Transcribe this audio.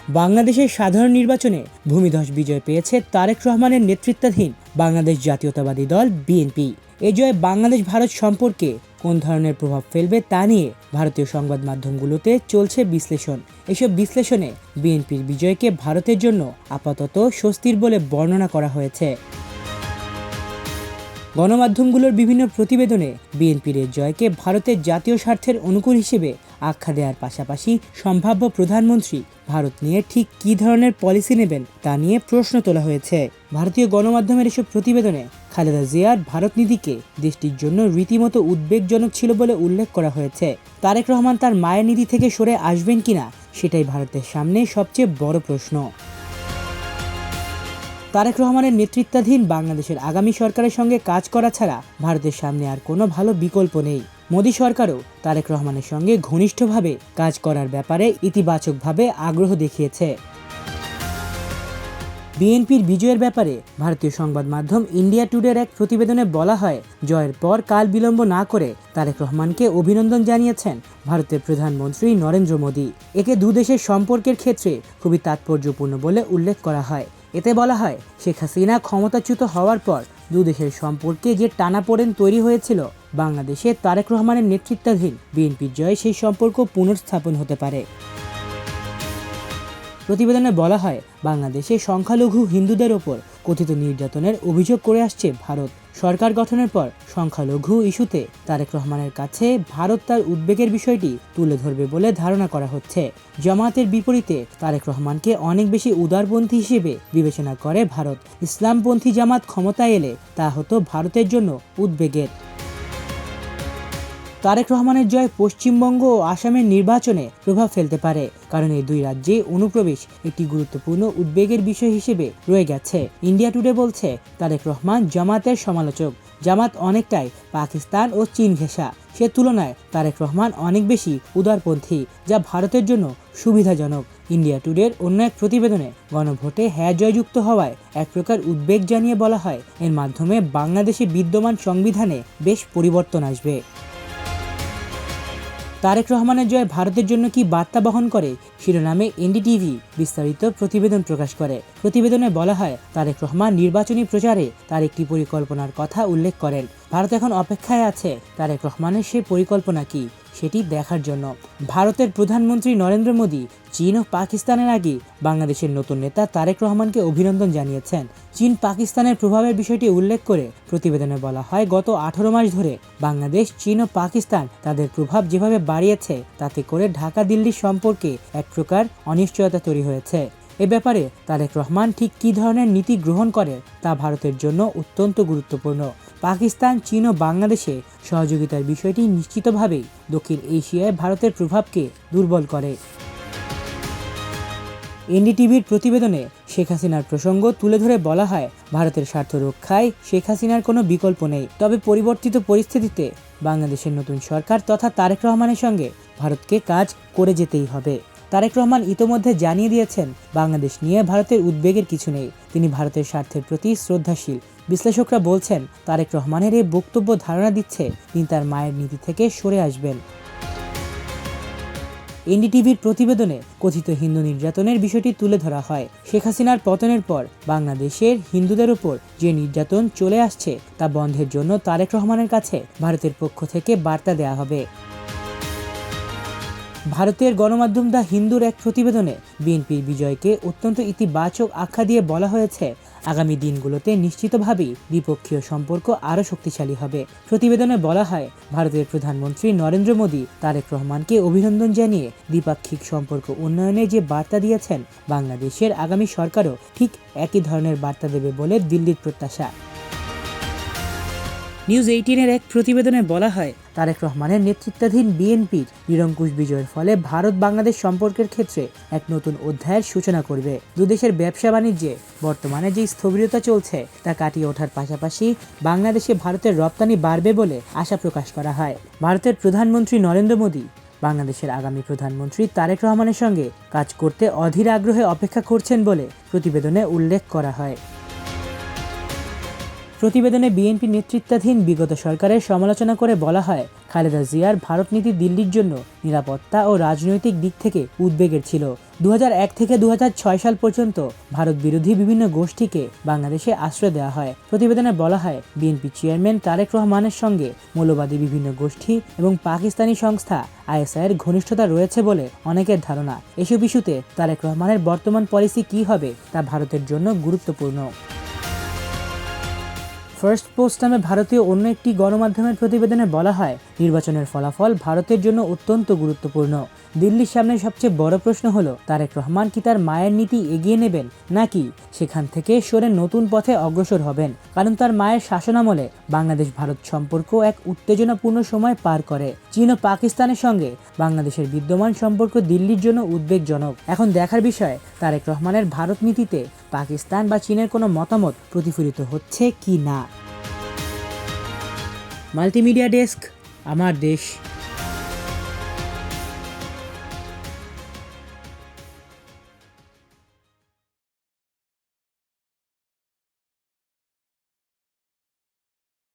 বাংলাদেশের সাধারণ নির্বাচনে ভূমিধস বিজয় পেয়েছে তারেক রহমানের নেতৃত্বাধীন বাংলাদেশ জাতীয়তাবাদী দল বিএনপি। এ জয় বাংলাদেশ ভারত সম্পর্কে কোন ধরনের প্রভাব ফেলবে তা নিয়ে ভারতীয় সংবাদ মাধ্যমগুলোতে চলছে বিশ্লেষণ। এসব বিশ্লেষণে বিএনপির বিজয়কে ভারতের জন্য আপাতত স্বস্তির বলে বর্ণনা করা হয়েছে। গণমাধ্যমগুলোর বিভিন্ন প্রতিবেদনে বিএনপির এই জয়কে ভারতের জাতীয় স্বার্থের অনুকূল হিসেবে আখ্যা দেওয়ার পাশাপাশি সম্ভাব্য প্রধানমন্ত্রী ভারত নিয়ে ঠিক কী ধরনের পলিসি নেবেন তা নিয়ে প্রশ্ন তোলা হয়েছে। ভারতীয় গণমাধ্যমের এসব প্রতিবেদনে খালেদা জিয়ার ভারত নীতিকে দেশটির জন্য রীতিমতো উদ্বেগজনক ছিল বলে উল্লেখ করা হয়েছে। তারেক রহমান তার মায়ের নীতি থেকে সরে আসবেন কিনা সেটাই ভারতের সামনে সবচেয়ে বড় প্রশ্ন। তারেক রহমানের নেতৃত্বাধীন বাংলাদেশের আগামী সরকারের সঙ্গে কাজ করা ছাড়া ভারতের সামনে আর কোনো ভালো বিকল্প নেই। মোদী সরকারও তারেক রহমানের সঙ্গে ঘনিষ্ঠভাবে কাজ করার ব্যাপারে ইতিবাচকভাবে আগ্রহ দেখিয়েছে। বিএনপির বিজয়ের ব্যাপারে ভারতীয় সংবাদ মাধ্যম ইন্ডিয়া টুডের এক প্রতিবেদনে বলা হয়, জয়ের পর কাল বিলম্ব না করে তারেক রহমানকে অভিনন্দন জানিয়েছেন ভারতের প্রধানমন্ত্রী নরেন্দ্র মোদী। একে দুদেশের সম্পর্কের ক্ষেত্রে খুবই তাৎপর্যপূর্ণ বলে উল্লেখ করা হয়। এতে বলা হয়, শেখ হাসিনা ক্ষমতাচ্যুত হওয়ার পর দুদেশের সম্পর্কে যে টানাপোড়েন তৈরি হয়েছিল, বাংলাদেশে তারেক রহমানের নেতৃত্বাধীন বিএনপির জয়ে সেই সম্পর্ক পুনর্স্থাপন হতে পারে। প্রতিবেদনে বলা হয়, বাংলাদেশে সংখ্যালঘু হিন্দুদের ওপর কথিত নির্যাতনের অভিযোগ করে আসছে ভারত। সরকার গঠনের পর সংখ্যালঘু ইস্যুতে তারেক রহমানের কাছে ভারত তার উদ্বেগের বিষয়টি তুলে ধরবে বলে ধারণা করা হচ্ছে। জামায়াতের বিপরীতে তারেক রহমানকে অনেক বেশি উদারপন্থী হিসেবে বিবেচনা করে ভারত। ইসলামপন্থী জামাত ক্ষমতায় এলে তা হতো ভারতের জন্য উদ্বেগের। তারেক রহমানের জয় পশ্চিমবঙ্গ ও আসামের নির্বাচনে প্রভাব ফেলতে পারে, কারণ এই দুই রাজ্যে অনুপ্রবেশ একটি গুরুত্বপূর্ণ উদ্বেগের বিষয় হিসেবে রয়ে গেছে। ইন্ডিয়া টুডে বলছে, তারেক রহমান জামাতের সমালোচক। জামাত অনেকটাই পাকিস্তান ও চীন ঘেঁষা, সে তুলনায় তারেক রহমান অনেক বেশি উদারপন্থী, যা ভারতের জন্য সুবিধাজনক। ইন্ডিয়া টুডের অন্য এক প্রতিবেদনে গণভোটে হ্যাঁ জয়যুক্ত হওয়ায় এক প্রকার উদ্বেগ জানিয়ে বলা হয়, এর মাধ্যমে বাংলাদেশে বিদ্যমান সংবিধানে বেশ পরিবর্তন আসবে। তারেক রহমানের জয় ভারতের জন্য কি বার্তা বহন করে শিরোনামে এনডিটিভি বিস্তারিত প্রতিবেদন প্রকাশ করে। প্রতিবেদনে বলা হয়, তারেক রহমান নির্বাচনী প্রচারে তার একটি পরিকল্পনার কথা উল্লেখ করেন। ভারত এখন অপেক্ষায় আছে তারেক রহমানের সেই পরিকল্পনা কি সেটি দেখার জন্য। ভারতের প্রধানমন্ত্রী নরেন্দ্র মোদী চীন ও পাকিস্তানের আগে বাংলাদেশের নতুন নেতা তারেক রহমানকে অভিনন্দন জানিয়েছেন। চীন পাকিস্তানের প্রভাবের বিষয়টি উল্লেখ করে প্রতিবেদনে বলা হয়, গত 18 মাস ধরে বাংলাদেশ, চীন ও পাকিস্তান তাদের প্রভাব যেভাবে বাড়িয়েছে, তাতে করে ঢাকা দিল্লির সম্পর্কে এক প্রকার অনিশ্চয়তা তৈরি হয়েছে। এ ব্যাপারে তারেক রহমান ঠিক কী ধরনের নীতি গ্রহণ করে তা ভারতের জন্য অত্যন্ত গুরুত্বপূর্ণ। পাকিস্তান, চীন ও বাংলাদেশে সহযোগিতার বিষয়টি নিশ্চিতভাবেই দক্ষিণ এশিয়ায় ভারতের প্রভাবকে দুর্বল করে। এনডিটিভির প্রতিবেদনে শেখ হাসিনার প্রসঙ্গ তুলে ধরে বলা হয়, ভারতের স্বার্থ রক্ষায় শেখ হাসিনার কোনো বিকল্প নেই। তবে পরিবর্তিত পরিস্থিতিতে বাংলাদেশের নতুন সরকার তথা তারেক রহমানের সঙ্গে ভারতকে কাজ করে যেতেই হবে। তারেক রহমান ইতোমধ্যে জানিয়ে দিয়েছেন, বাংলাদেশ নিয়ে ভারতের উদ্বেগের কিছু নেই। তিনি ভারতের স্বার্থের প্রতি শ্রদ্ধাশীল। বিশ্লেষকরা বলছেন, তারেক রহমানের এই বক্তব্য ধারণা দিচ্ছে তিনি তার মায়ের নীতি থেকে সরে আসবেন। এনডিটিভির প্রতিবেদনে কথিত হিন্দু নির্যাতনের বিষয়টি তুলে ধরা হয়। শেখ হাসিনার পতনের পর বাংলাদেশের হিন্দুদের উপর যে নির্যাতন চলে আসছে তা বন্ধের জন্য তারেক রহমানের কাছে ভারতের পক্ষ থেকে বার্তা দেওয়া হবে। ভারতের গণমাধ্যম দ্য হিন্দুর এক প্রতিবেদনে বিএনপির বিজয়কে অত্যন্ত ইতিবাচক আখ্যা দিয়ে বলা হয়েছে, আগামী দিনগুলোতে নিশ্চিতভাবেই দ্বিপক্ষীয় সম্পর্ক আরও শক্তিশালী হবে। প্রতিবেদনে বলা হয়, ভারতের প্রধানমন্ত্রী নরেন্দ্র মোদী তারেক রহমানকে অভিনন্দন জানিয়ে দ্বিপাক্ষিক সম্পর্ক উন্নয়নে যে বার্তা দিয়েছেন, বাংলাদেশের আগামী সরকারও ঠিক একই ধরনের বার্তা দেবে বলে দিল্লির প্রত্যাশা। নিউজ 18-এর এক প্রতিবেদনে বলা হয়, তারেক রহমানের নেতৃত্বাধীন বিএনপির নিরঙ্কুশ বিজয়ের ফলে ভারত বাংলাদেশ সম্পর্কের ক্ষেত্রে এক নতুন অধ্যায়ের সূচনা করবে। দুদেশের ব্যবসা বাণিজ্যে বর্তমানে যে স্থবিরতা চলছে তা কাটিয়ে ওঠার পাশাপাশি বাংলাদেশে ভারতের রপ্তানি বাড়বে বলে আশা প্রকাশ করা হয়। ভারতের প্রধানমন্ত্রী নরেন্দ্র মোদী বাংলাদেশের আগামী প্রধানমন্ত্রী তারেক রহমানের সঙ্গে কাজ করতে অধীর আগ্রহে অপেক্ষা করছেন বলে প্রতিবেদনে উল্লেখ করা হয়। প্রতিবেদনে বিএনপি নেতৃত্বাধীন বিগত সরকারের সমালোচনা করে বলা হয়, খালেদা জিয়ার ভারত নীতি দিল্লির জন্য নিরাপত্তা ও রাজনৈতিক দিক থেকে উদ্বেগের ছিল। 2001 থেকে 2006 সাল পর্যন্ত ভারত বিরোধী বিভিন্ন গোষ্ঠীকে বাংলাদেশে আশ্রয় দেওয়া হয়। প্রতিবেদনে বলা হয়, বিএনপি চেয়ারম্যান তারেক রহমানের সঙ্গে মৌলবাদী বিভিন্ন গোষ্ঠী এবং পাকিস্তানি সংস্থা আইএসআইয়ের ঘনিষ্ঠতা রয়েছে বলে অনেকের ধারণা। এসব ইস্যুতে তারেক রহমানের বর্তমান পলিসি কী হবে তা ভারতের জন্য গুরুত্বপূর্ণ। ফার্স্ট পোস্ট নামে ভারতীয় অন্য একটি গণমাধ্যমের প্রতিবেদনে বলা হয়, নির্বাচনের ফলাফল ভারতের জন্য অত্যন্ত গুরুত্বপূর্ণ। দিল্লির সামনে সবচেয়ে বড় প্রশ্ন হলো, তারেক রহমান কি তার মায়ের নীতি এগিয়ে নেবেন নাকি সেখান থেকে সরে নতুন পথে অগ্রসর হবেন। কারণ তার মায়ের শাসনামলে বাংলাদেশ ভারত সম্পর্ক এক উত্তেজনাপূর্ণ সময় পার করে। চীন ও পাকিস্তানের সঙ্গে বাংলাদেশের বিদ্যমান সম্পর্ক দিল্লির জন্য উদ্বেগজনক। এখন দেখার বিষয়, তারেক রহমানের ভারত নীতিতে পাকিস্তান বা চীনের কোনো মতামত প্রতিফলিত হচ্ছে কি না। মাল্টিমিডিয়া ডেস্ক, আমার দেশ।